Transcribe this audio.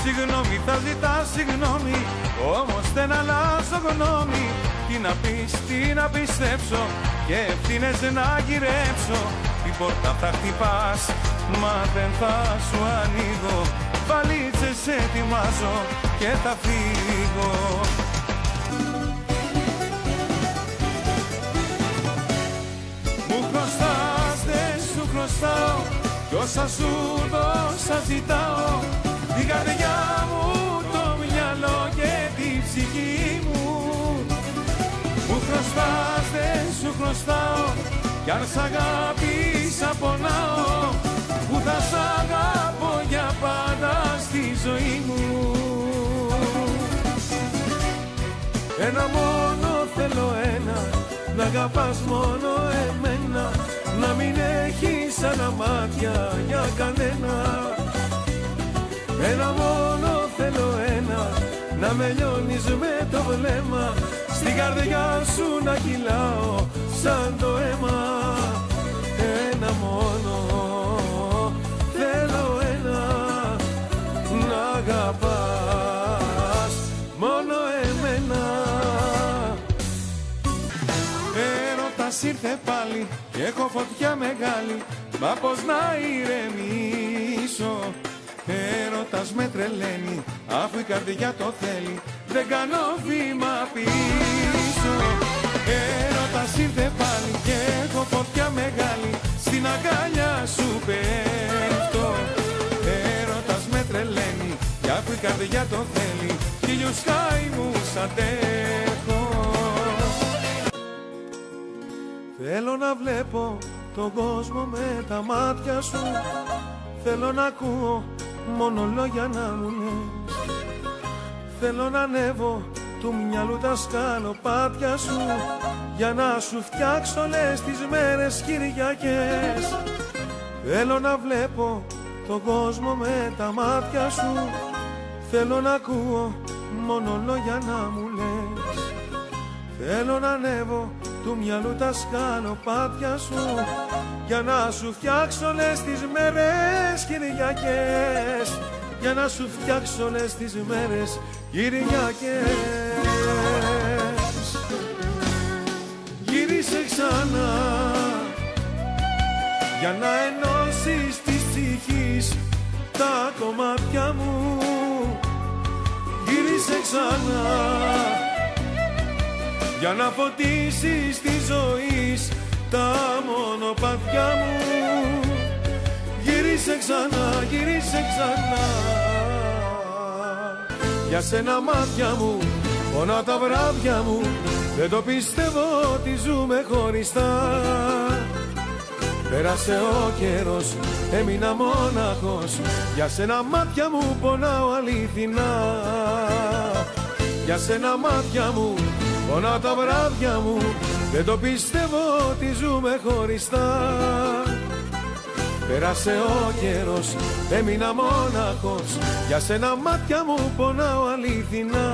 Συγγνώμη θα ζητάς συγγνώμη, όμως δεν αλλάζω γνώμη. Τι να πεις, τι να πιστέψω και ευθύνες να γυρέψω. Την πόρτα θα χτυπάς, μα δεν θα σου ανοίγω. Βαλίτσες ετοιμάζω και θα φύγω. Μου χρωστάς, δεν σου χρωστάω, κι όσα σου δώσα ζητάω. Την καρδιά μου, το μυαλό και την ψυχή μου. Μου χρωστάς, δεν σου χρωστάω, κι αν σ' αγάπησα πονάω. Που θα σ' αγαπώ για πάντα στη ζωή μου. Ένα μόνο θέλω, ένα, να αγαπάς μόνο εμένα. Να μην έχεις άλλα μάτια για κανένα. Ένα μόνο θέλω, ένα, να με λιώνεις με το βλέμμα. Στην καρδιά σου να κυλάω σαν το αίμα. Ένα μόνο θέλω, ένα, να αγαπάς μόνο εμένα. Έρωτας ήρθε πάλι και έχω φωτιά μεγάλη, μα πως να ηρεμήσω. Έρωτας με τρελαίνει, αφού η καρδιά το θέλει, δεν κάνω βήμα πίσω. Έρωτας ήρθε πάλι και έχω φωτιά μεγάλη, στην αγκαλιά σου πέφτω. Έρωτας με τρελαίνει, κι αφού η καρδιά το θέλει, χίλιους καημούς αντέχω. Θέλω να βλέπω τον κόσμο με τα μάτια σου. Θέλω να ακούω μόνο λόγια να μου λες. Θέλω να ανέβω του μυαλού τα σκαλοπάτια σου, για να σου φτιάξω όλες τις μέρες Κυριακές. Θέλω να βλέπω τον κόσμο με τα μάτια σου. Θέλω να ακούω μόνο λόγια να μου λες. Θέλω να ανέβω του μυαλού τα σκαλοπάτια σου, για να σου φτιάξω όλες τις μέρες Κυριακές. Για να σου φτιάξω όλες τις μέρες Κυριακές. Γύρισε ξανά, για να ενώσεις της ψυχής τα κομμάτια μου. Γύρισε ξανά, για να φωτίσεις τη ζωή τα μονοπάτια μου. Γύρισε ξανά, γύρισε ξανά. Για σένα μάτια μου, πονά τα βράδια μου. Δεν το πιστεύω ότι ζούμε χωριστά. Πέρασε ο καιρός, έμεινα μόναχος. Για σένα μάτια μου πονάω αληθινά. Για σένα μάτια μου, πονά τα βράδια μου. Δεν το πιστεύω ότι ζούμε χωριστά. Πέρασε ο καιρός, έμεινα μόναχος. Για σένα μάτια μου πονάω αληθινά.